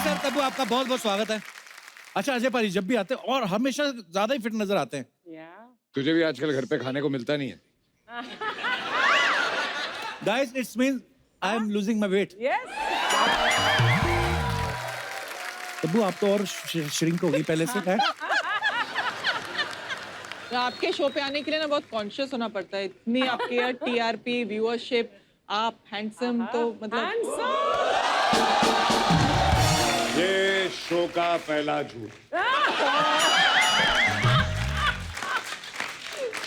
Sir Tabu आपका बहुत बहुत स्वागत है। अच्छा अजय पाजी जब भी आते हैं और हमेशा ज्यादा ही फिट नजर आते हैं। तुझे भी आजकल घर पे खाने को मिलता नहीं है। Guys it's mean I am losing my weight. Tabu आप तो और श्रिंक हो गई पहले से है। तो आपके शो पे आने के लिए ना बहुत कॉन्शियस होना पड़ता है। इतनी आपकी टीआरपी व्यूअरशिप, आप हैंडसम तो मतलब ये शो का पहला झूठ।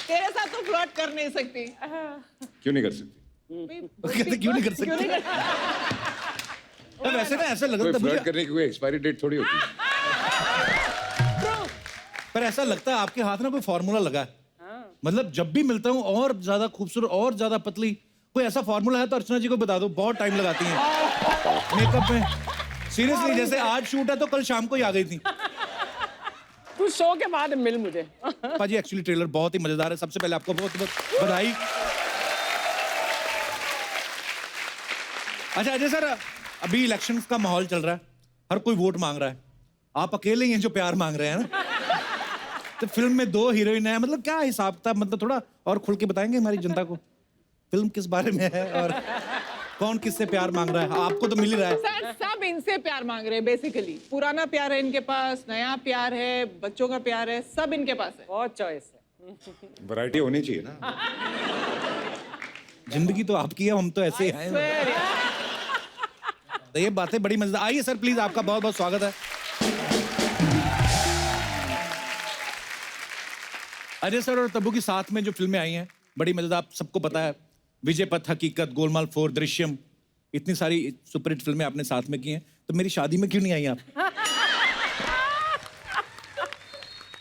तेरे साथ तो फ्लर्ट कर नहीं सकती। क्यों नहीं कर सकती? क्यों नहीं कर सकते? वैसे ना ऐसा लग कोई रहा था फ्लर्ट मुझे, करने की कोई एक्सपायरी डेट थोड़ी होती है। पर ऐसा लगता है आपके हाथ में कोई फॉर्मूला लगा है। मतलब जब भी मिलता हूँ और ज्यादा खूबसूरत और ज्यादा पतली, कोई ऐसा फॉर्मूला है तो अर्चना जी को बता दो, बहुत टाइम लगाती हैं मेकअप में। सीरियसली जैसे आज शूट है तो कल शाम को ही आ गई थी। कुछ शो के बाद मिल मुझे। पाजी एक्चुअली ट्रेलर बहुत ही मजेदार है। सबसे पहले आपको बहुत बहुत बधाई। अच्छा अजय सर अभी इलेक्शंस का माहौल चल रहा है, हर कोई वोट मांग रहा है, आप अकेले ही हैं जो प्यार मांग रहे हैं ना। तो फिल्म में 2 हीरोइन है, मतलब क्या हिसाब किताब, मतलब थोड़ा और खुल के बताएंगे हमारी जनता को फिल्म किस बारे में है और कौन किससे प्यार मांग रहा है? आपको तो मिल ही रहा है। सर सब इनसे प्यार मांग रहे हैं बेसिकली। पुराना प्यार है इनके पास, नया प्यार है, बच्चों का प्यार है, सब इनके पास है। बहुत चॉइस है। वैरायटी होनी चाहिए ना। जिंदगी तो आपकी है, हम तो ऐसे ही हैं। Swear it. तो ये बातें बड़ी मजेदार। आइए सर प्लीज, आपका बहुत बहुत स्वागत है। अजय सर और तब्बू की साथ में जो फिल्में आई हैं बड़ी मजेदार, आप सबको पता है, विजय पथ, हकीकत, गोलमाल 4, दृश्यम, इतनी सारी सुपरहिट फिल्में आपने साथ में की हैं। तो मेरी शादी में क्यों नहीं आई आप?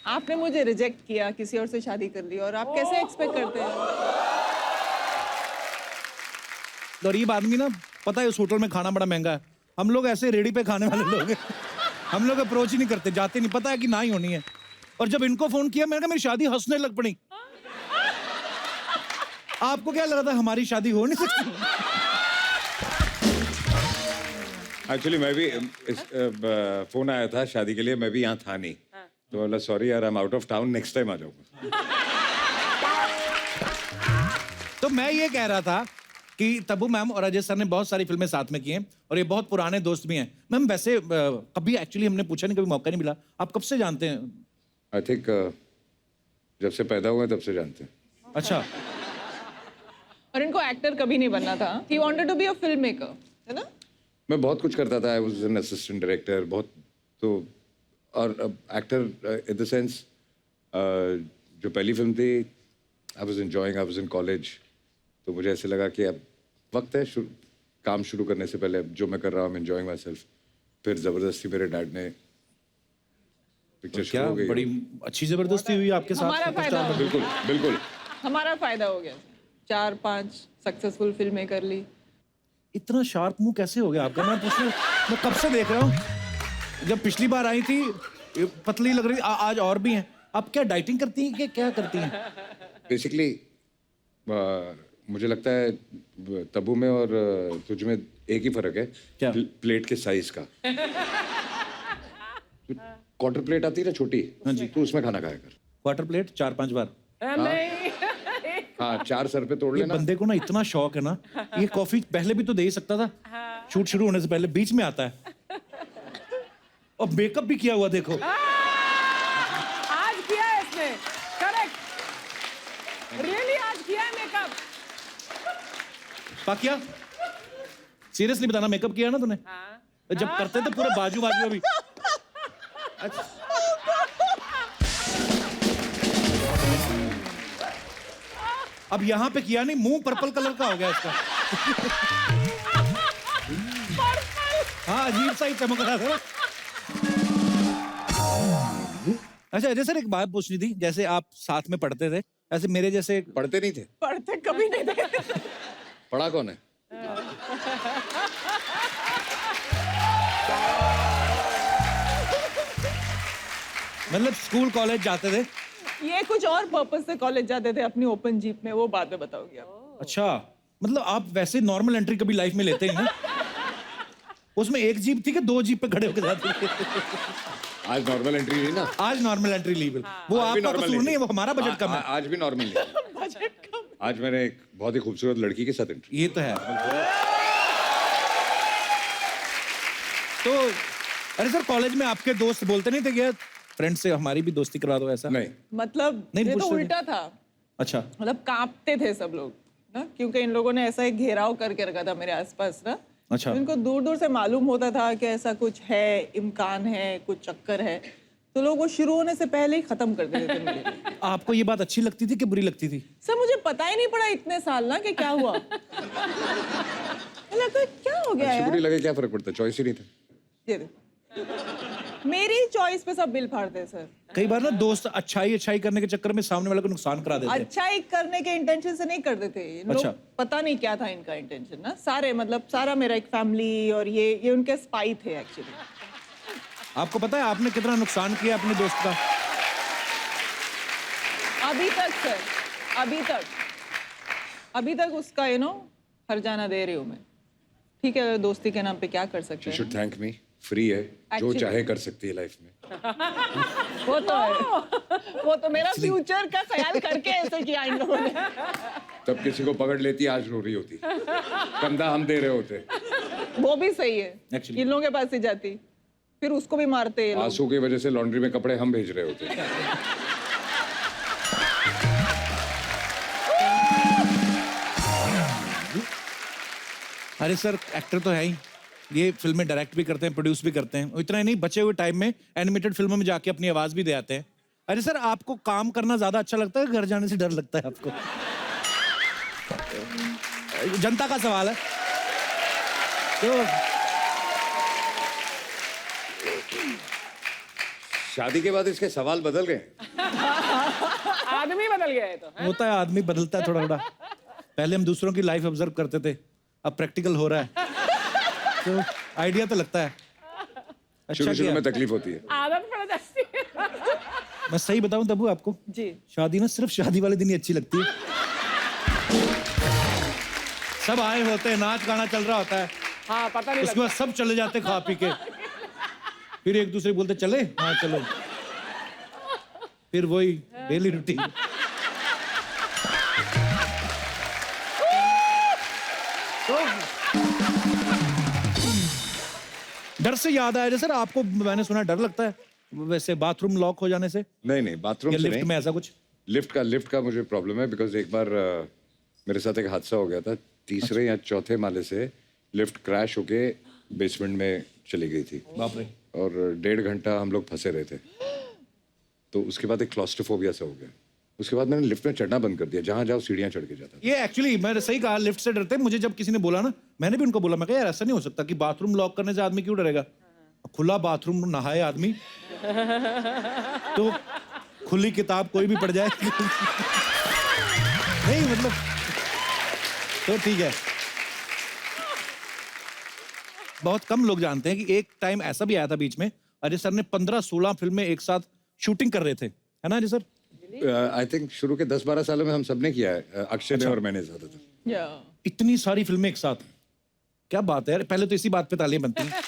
आपने मुझे रिजेक्ट किया, किसी और से शादी कर ली, और आप कैसे एक्सपेक्ट करते हैं? गरीब आदमी ना, पता है उस होटल में खाना बड़ा महंगा है, हम लोग ऐसे रेडी पे खाने वाले लोग हैं। हम लोग अप्रोच ही नहीं करते, जाते नहीं, पता है कि ना ही होनी है। और जब इनको फोन किया मैंने कहा मेरी शादी, हंसने लग पड़ी। आपको क्या लगा था हमारी शादी हो नहीं सकती? एक्चुअली मैं भी फोन आया था शादी के लिए, मैं भी यहाँ था नहीं, तो बोला सॉरी यार I am out of town, next time आ जाऊंगा। तो मैं ये कह रहा था कि तब्बू मैम और अजय सर ने बहुत सारी फिल्में साथ में की हैं और ये बहुत पुराने दोस्त भी हैं। मैम वैसे कभी एक्चुअली हमने पूछा नहीं, कभी मौका नहीं मिला, आप कब से जानते हैं? आई थिंक जब से पैदा हुए तब से जानते हैं। अच्छा। और इनको एक्टर कभी नहीं बनना था। He wanted to be a filmmaker, है ना? मैं बहुत कुछ करता था, I was an assistant director, बहुत तो, और एक्टर इन द सेंस जो पहली फिल्म थी I was enjoying, I was in college, तो मुझे ऐसे लगा कि अब वक्त है काम शुरू करने से पहले जो मैं कर रहा हूँ, एंजॉयिंग माई सेल्फ। फिर जबरदस्ती मेरे डैड ने पिक्चर क्या शुरू हो गई। बड़ी अच्छी जबरदस्ती हुई आपके साथ? हमारा फायदा हो गया। बिल्कुल बिल्कुल हमारा फायदा हो गया। 4-5 सक्सेसफुल फिल्में कर ली। इतना शार्प मुंह कैसे हो गया आपका? मैं कब से देख रहा हूँ, जब पिछली बार आई थी पतली लग रही, आज और भी हैं। आप क्या डाइटिंग करती हैं कि क्या करती हैं? बेसिकली मुझे लगता है तब्बू में और तुझ में एक ही फर्क है, क्या? प्लेट के साइज का। क्वार्टर प्लेट आती है ना छोटी, हाँ जी, तो उसमें खाना खाया कर। क्वार्टर प्लेट 4-5 बार? नहीं। हाँ 4 सर पे तोड़ ये लेना। बंदे को ना इतना शौक है ना, ये कॉफी पहले भी तो दे ही सकता था, शूट शुरू होने से पहले, बीच में आता है। और मेकअप भी किया हुआ देखो। आज किया है इसने, करेक्ट, रियली आज किया है मेकअप। पाकिया सीरियसली बताना, मेकअप किया ना तूने? जब करते तो पूरे बाजू बाजू भी। अच्छा। अब यहाँ पे किया नहीं, मुंह पर्पल कलर का हो गया इसका। हाँ अजीब सा ही चमक रहा था। अच्छा अजय सर एक बात पूछनी थी, जैसे आप साथ में पढ़ते थे, ऐसे मेरे जैसे पढ़ते नहीं थे? पढ़ते कभी नहीं थे। पढ़ा कौन है? मतलब स्कूल कॉलेज जाते थे? ये कुछ और पर्पस से कॉलेज जाते थे अपनी ओपन जीप में, वो बाद में बताओगे आप। अच्छा, मतलब आप वैसे नॉर्मल एंट्री कभी लाइफ में लेते हैं ना? उसमें एक जीप थी कि दो जीप पे खड़े होकर जाते थे? आज नॉर्मल एंट्री नहीं ना। आज नॉर्मल एंट्री ली वो आज भी आपका normal कसूर नहीं है, वो हमारा बजट कम है। आज भी नॉर्मल नहीं। आज मैंने एक बहुत ही खूबसूरत लड़की के साथ एंट्री। ये तो है। तो अरे सर कॉलेज में आपके दोस्त बोलते नहीं थे कि फ्रेंड से हमारी भी दोस्ती करवा दो ऐसा? नहीं, मतलब नहीं ये तो पूछते थे। उल्टा था, अच्छा मतलब कांपते थे सब लोग ना, क्योंकि इन लोगों ने ऐसा एक घेराव करके रखा था मेरे आसपास ना। अच्छा। तो इनको दूर दूर से मालूम होता था कि ऐसा कुछ है, इम्कान है, कुछ चक्कर है, तो लोग वो शुरू होने से पहले ही खत्म कर देते थे मेरे लिए। आपको ये बात अच्छी लगती थी कि बुरी लगती थी? सर मुझे पता ही नहीं पड़ा इतने साल ना कि क्या हुआ। मुझे लगा क्या हो गया अच्छी यार। बुरी लगे क्या फर्क पड़ता, चॉइस ही नहीं था। ये देखो, मेरी चॉइस पे सब बिल फाड़ते हैं सर। कई बार ना दोस्त अच्छाई करने के चक्कर में सामने वाले को नुकसान करा देते हैं। अच्छाई करने के इंटेंशन से नहीं करते थे इन लोग। अच्छा। पता नहीं क्या था इनका इंटेंशन ना, सारे मतलब सारा मेरा एक फैमिली और ये उनके स्पाई थे एक्चुअली। आपको पता है आपने कितना नुकसान किया अपने दोस्त का? अभी तक सर, अभी तक उसका हर जाना दे रही हूँ मैं। ठीक है, दोस्ती के नाम पे क्या कर सकते यू हैं। शुड थैंक मी, फ्री है, जो Actually- चाहे कर सकती है लाइफ में। वो तो है, वो तो मेरा फ्यूचर का ख्याल करके ऐसे किया इन लोगों ने। तब किसी को पकड़ लेती, आज रो रही होती, कंधा हम दे रहे होते, वो भी सही है, Actually- इन लोगों के पास ही जाती, फिर उसको भी मारते ये लोग। आंसू की वजह से लॉन्ड्री में कपड़े हम भेज रहे होते। अरे सर एक्टर तो है ही, ये फिल्में डायरेक्ट भी करते हैं, प्रोड्यूस भी करते हैं। इतना ही नहीं, बचे हुए टाइम में एनिमेटेड फिल्मों में जाके अपनी आवाज भी दे आते हैं। अरे सर आपको काम करना ज्यादा अच्छा लगता है, घर जाने से डर लगता है आपको? जनता का सवाल है। तो शादी के बाद इसके सवाल बदल गए। आदमी बदल गया है तो। होता है, आदमी बदलता है थोड़ा थोड़ा। पहले हम दूसरों की लाइफ ऑब्जर्व करते थे, अब प्रैक्टिकल हो रहा है, तो आइडिया तो लगता है। अच्छा शुरू किया। में तकलीफ होती है। आदत पड़ जाती है। मैं सही बताऊं तब्बू आपको, जी, शादी ना सिर्फ शादी वाले दिन ही अच्छी लगती है। सब आए होते हैं, नाच गाना चल रहा होता है, हाँ पता नहीं उसके बाद सब चले जाते खा पी के, फिर एक दूसरे को बोलते चले, हाँ चलो, फिर वही डेली रूटीन। तो डर से याद आया, सर आपको मैंने सुना डर लगता है वैसे बाथरूम लॉक हो जाने से, नहीं, बाथरूम या से लिफ्ट नहीं। में ऐसा कुछ? लिफ्ट का मुझे प्रॉब्लम है, बिकॉज एक बार मेरे साथ एक हादसा हो गया था। तीसरे या चौथे माले से लिफ्ट क्रैश होके बेसमेंट में चली गई थी, बाप रे। और 1.5 घंटा हम लोग फंसे रहे थे। तो उसके बाद एक क्लॉस्ट्रोफोबिया सा हो गया। उसके बाद मैंने लिफ्ट में चढ़ना बंद कर दिया, जहां जाओ सीढ़ियां चढ़ के जाता था। ये एक्चुअली मैंने सही कहा, लिफ्ट से डरते हैं। मुझे जब किसी ने बोला ना, मैंने भी उनको बोला, मैं कहा यार ऐसा नहीं हो सकता कि बाथरूम लॉक करने से आदमी क्यों डरेगा? खुला बाथरूम नहाए आदमी तो खुली किताब कोई भी पढ़ जाए नहीं मतलब, तो ठीक है। बहुत कम लोग जानते हैं कि एक टाइम ऐसा भी आया था बीच में, अजय सर ने 15-16 फिल्में एक साथ शूटिंग कर रहे थे, है ना अजय सर? आई थिंक शुरू के 10-12 सालों में हम सबने किया है, अक्षय ने और मैंने ज्यादातर। या इतनी सारी फिल्में एक साथ, क्या बात है यार। पहले तो इसी बात पे तालियां बनती हैं।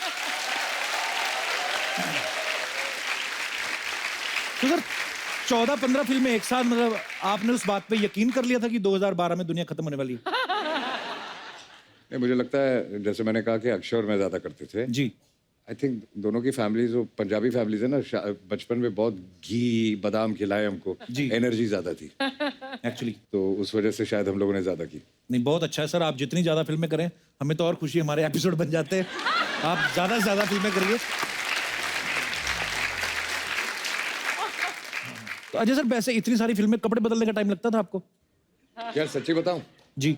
तो सर 14-15 फिल्में एक साथ, मतलब आपने उस बात पे यकीन कर लिया था कि 2012 में दुनिया खत्म होने वाली है? नहीं, मुझे लगता है जैसे मैंने कहा कि अक्षय और मैं ज्यादा करते थे। जी। आई थिंक दोनों की फैमिलीज, वो पंजाबी फैमिलीज है ना, बचपन में बहुत घी बादाम खिलाए हमको, जी। एनर्जी ज्यादा थी, एक्चुअली तो उस वजह से शायद हम लोगों ने ज्यादा की। नहीं, बहुत अच्छा है सर, आप जितनी ज्यादा फिल्में करें हमें तो और खुशी, हमारे एपिसोड बन जाते हैं। आप ज्यादा से ज्यादा फिल्में करिए। तो अजय सर वैसे इतनी सारी फिल्में, कपड़े बदलने का टाइम लगता था आपको? यार सच्ची बताऊं, जी।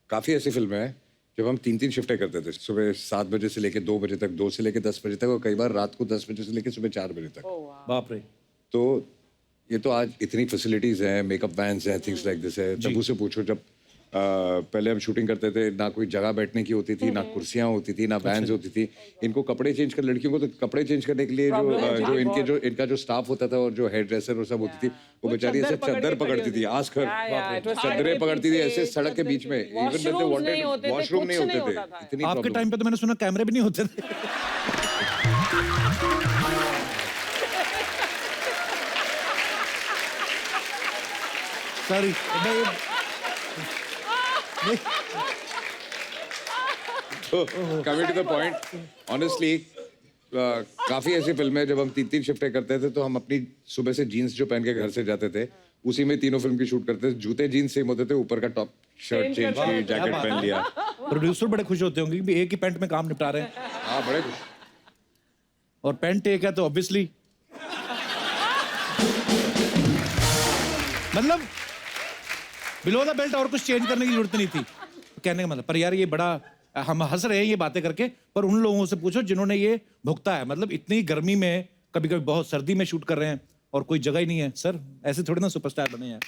काफी ऐसी फिल्में हैं जब हम 3-3 शिफ्टें करते थे, सुबह 7 बजे से लेके 2 बजे तक, 2 से लेके 10 बजे तक, और कई बार रात को 10 बजे से लेके सुबह 4 बजे तक। बाप रे। तो ये तो आज इतनी फैसिलिटीज हैं, मेकअप वैन्स हैं, थिंग्स लाइक दिस है। तब उसे पूछो जब पहले हम शूटिंग करते थे, ना कोई जगह बैठने की होती थी, ना कुर्सियां होती थी, ना बैंड्स होती थी। इनको कपड़े चेंज कर, लड़कियों को तो कपड़े चेंज करने के लिए जो इनका जो स्टाफ होता था और जो हेयर ड्रेसर और सब होती थी, वो बेचारी ऐसे चादर पकड़ती थी, आज कर चादरें पकड़ती थी ऐसे सड़क के बीच में। इवन वॉशरूम नहीं होते थे, इतनी आपके प्रॉब्लम। टाइम पे तो मैंने सुना कैमरे भी नहीं होते थे। Sorry coming to the point, honestly काफी ऐसी फिल्में जब हम 3-3 शिफ्टें करते थे तो हम अपनी सुबह से जीन्स जो पहन के घर से जाते थे उसी में तीनों फिल्म की शूट करते थे। जूते जीन्स सेम होते थे, ऊपर का टॉप शर्ट चेंज की, जैकेट पहन लिया। प्रोड्यूसर बड़े खुश होते होंगे कि एक ही पैंट में काम निपटा रहे हैं, हाँ बड़े खुश। और पैंट एक है तो ऑब्वियसली मतलब बिलो द बेल्ट और कुछ चेंज करने की जरूरत नहीं थी कहने का मतलब। पर यार ये बड़ा, हम हंस रहे हैं ये बातें करके, पर उन लोगों से पूछो जिन्होंने ये भुगता है। मतलब इतनी गर्मी में, कभी कभी बहुत सर्दी में शूट कर रहे हैं और कोई जगह ही नहीं है। सर ऐसे थोड़ी ना सुपरस्टार बने हैं।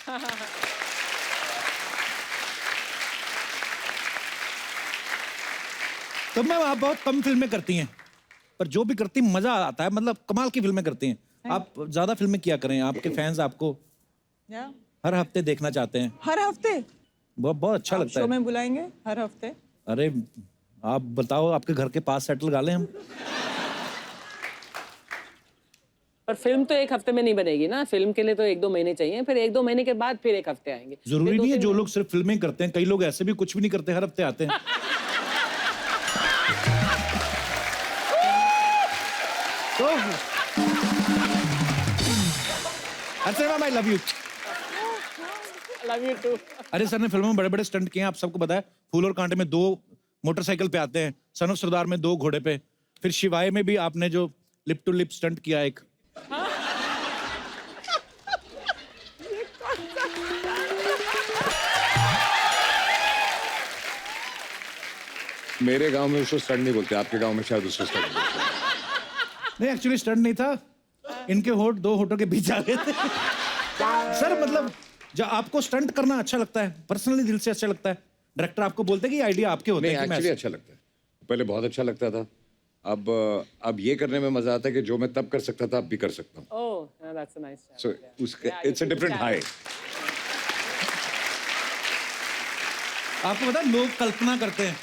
तो मैम आप बहुत कम फिल्में करती हैं, पर जो भी करती मजा आता है, मतलब कमाल की फिल्में करती हैं आप। ज्यादा फिल्में किया करें, आपके फैंस आपको या हर हफ्ते देखना चाहते हैं। हर हफ्ते बहुत बहुत अच्छा लगता शो है। में बुलाएंगे हर हफ्ते। अरे आप बताओ, आपके घर के पास सेट लगा लें हम। पर फिल्म तो एक हफ्ते में नहीं बनेगी ना, फिल्म के लिए तो 1-2 महीने चाहिए, फिर 1-2 महीने के बाद फिर 1 हफ्ते आएंगे। जरूरी नहीं है जो लोग सिर्फ फिल्में करते हैं, कई लोग ऐसे भी कुछ भी नहीं करते, हर हफ्ते आते हैं। तो अच्छा ma'am, I love you. Love you too. अरे सर ने फिल्मों में बड़े बड़े स्टंट किए हैं, आप सबको पता है। फूल और कांटे में 2 मोटरसाइकिल पे आते हैं, सन ऑफ सरदार में 2 घोड़े पे, फिर शिवाय में भी आपने जो लिप टू लिप स्टंट किया एक। मेरे गांव में उसको स्टंट नहीं बोलते, आपके गांव में शायद उसको स्टंट बोलते हैं। नहीं एक्चुअली स्टंट नहीं था, इनके होठ 2 होठों के बीच आ गए थे। सर मतलब जब आपको स्टंट करना अच्छा लगता है, पर्सनली दिल से अच्छा लगता है, डायरेक्टर आपको बोलते हैं कि आइडिया आपके होते नहीं, हैं कि मैं एक्चुअली अच्छा लगता है। पहले बहुत अच्छा लगता था, अब ये करने में मजा आता है कि जो मैं तब कर सकता था अब भी कर सकता हूँ। Oh, that's a nice. So it's a different high. आपको पता है लोग कल्पना करते हैं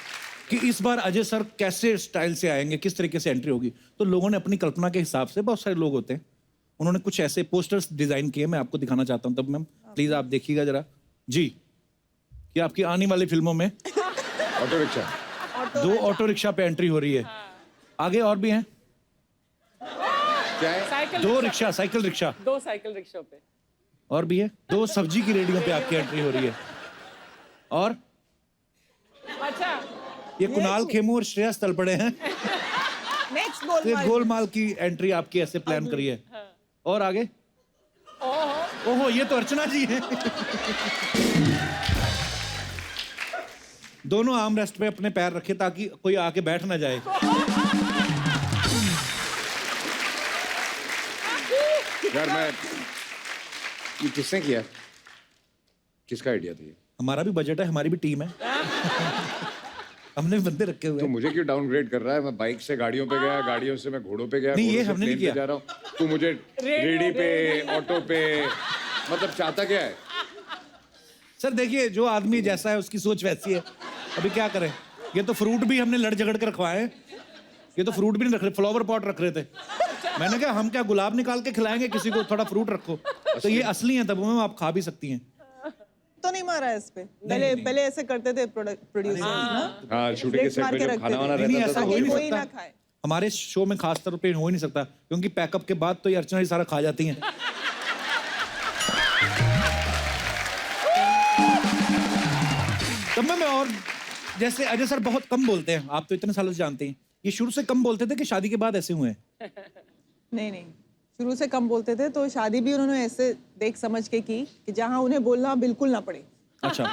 कि इस बार अजय सर कैसे स्टाइल से आएंगे, किस तरीके से एंट्री होगी। तो लोगों ने अपनी कल्पना के हिसाब से, बहुत सारे लोग होते हैं, उन्होंने कुछ ऐसे पोस्टर्स डिजाइन किए, मैं आपको दिखाना चाहता हूँ। तब मैम प्लीज आप देखिएगा जरा जी, कि आपकी आने वाली फिल्मों में ऑटो रिक्शा, 2 ऑटो रिक्शा पे एंट्री हो रही है। आगे और भी हैं, क्या है? Cycle 2 rickshaw, cycle rickshaw 2 cycle rickshaw पे। और भी है, 2 सब्जी की रेडियो पे आपकी एंट्री हो रही है। और अच्छा, ये कुणाल खेमू और श्रेयस तलपड़े हैं, नेक्स्ट तो ये गोल गोलमाल की एंट्री आपकी ऐसे प्लान करी है। और आगे, ओहो ये तो अर्चना जी हैं। दोनों आर्म रेस्ट पे अपने पैर रखे ताकि कोई आके बैठ ना जाए। यार मैं, ये किसने किया, किसका आइडिया था ये? हमारा भी बजट है, हमारी भी टीम है। हमने भी बंदे रखे हुए तो हैं। मुझे क्यों डाउनग्रेड कर रहा है? मैं बाइक से गाड़ियों पे गया, गाड़ियों से मैं घोड़ों पे गया, नहीं, ये घोड़ों से हमने नहीं प्लेन पे किया। जा रहा हूँ। तू मुझे रेडी पे, ऑटो पे, मतलब चाहता क्या है? सर देखिए, जो आदमी जैसा है उसकी सोच वैसी है, अभी क्या करें। ये तो फ्रूट भी हमने लड़ झगड़ कर रखवाए हैं, ये तो फ्रूट भी नहीं रख रहे, फ्लावर पॉट रख रहे थे। मैंने कहा हम क्या गुलाब निकाल के खिलाएंगे किसी को, थोड़ा फ्रूट रखो। तो ये असली है, तब में आप खा भी सकती हैं। तो नहीं मारा है इस पे। पहले ऐसे करते थे प्रोड्यूसर्स ना, हाँ, शूटिंग के सेट पे जब खाना वाना नहीं, नहीं, रहता ऐसा था हो ही तो नहीं कोई ना सकता। खाए। हमारे शो में खास तौर पे हो ही नहीं सकता, क्योंकि पैकअप के बाद तो ये अर्चना ही सारा खा जाती हैं। तब मैं और जैसे अजय सर बहुत कम बोलते हैं, आप तो इतने सालों से जानते हैं। ये शुरू से कम बोलते थे कि शादी के बाद ऐसे हुए हैं? नहीं, शुरू से कम बोलते थे, तो शादी भी उन्होंने ऐसे देख समझ के की कि जहाँ उन्हें बोलना बिल्कुल ना पड़े। अच्छा।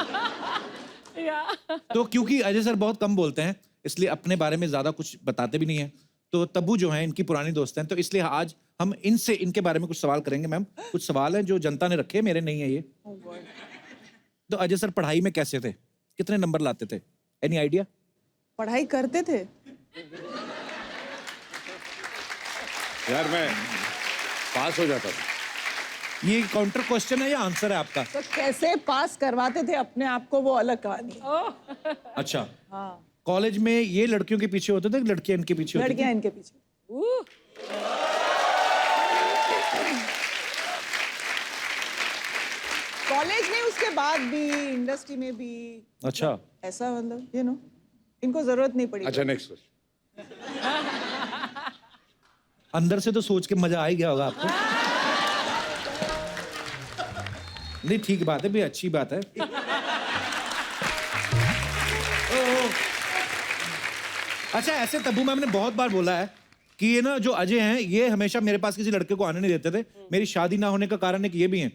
तो क्योंकि अजय सर बहुत कम बोलते हैं, इसलिए अपने बारे में ज्यादा कुछ बताते भी नहीं है। तो तब्बू जो है इनकी पुरानी दोस्त हैं, तो इसलिए आज हम इनसे इनके बारे में कुछ सवाल करेंगे। मैम कुछ सवाल हैं जो जनता ने रखे, मेरे नहीं है ये। तो अजय सर पढ़ाई में कैसे थे? कितने नंबर लाते थे? Any idea? पढ़ाई करते थे? यार मैं पास हो जाता था। ये काउंटर क्वेश्चन है या आंसर है आपका? तो कैसे पास करवाते थे अपने आप को, वो अलग कहानी है। अच्छा, हाँ, कॉलेज में ये लड़कियों के पीछे होते थे, लड़कियां इनके पीछे होती लड़कियां इनके पीछे। कॉलेज में, उसके बाद भी, इंडस्ट्री में भी। थी? अच्छा, ऐसा मतलब यू नो, इनको जरूरत नहीं पड़ी। अच्छा नेक्स्ट क्वेश्चन। अंदर से तो सोच के मजा आ ही गया होगा आपको। नहीं ठीक बात है भाई, अच्छी बात है। अच्छा, ऐसे तब्बू मैम ने बहुत बार बोला है कि ये ना जो अजय हैं, ये हमेशा मेरे पास किसी लड़के को आने नहीं देते थे। मेरी शादी ना होने का कारण एक ये भी है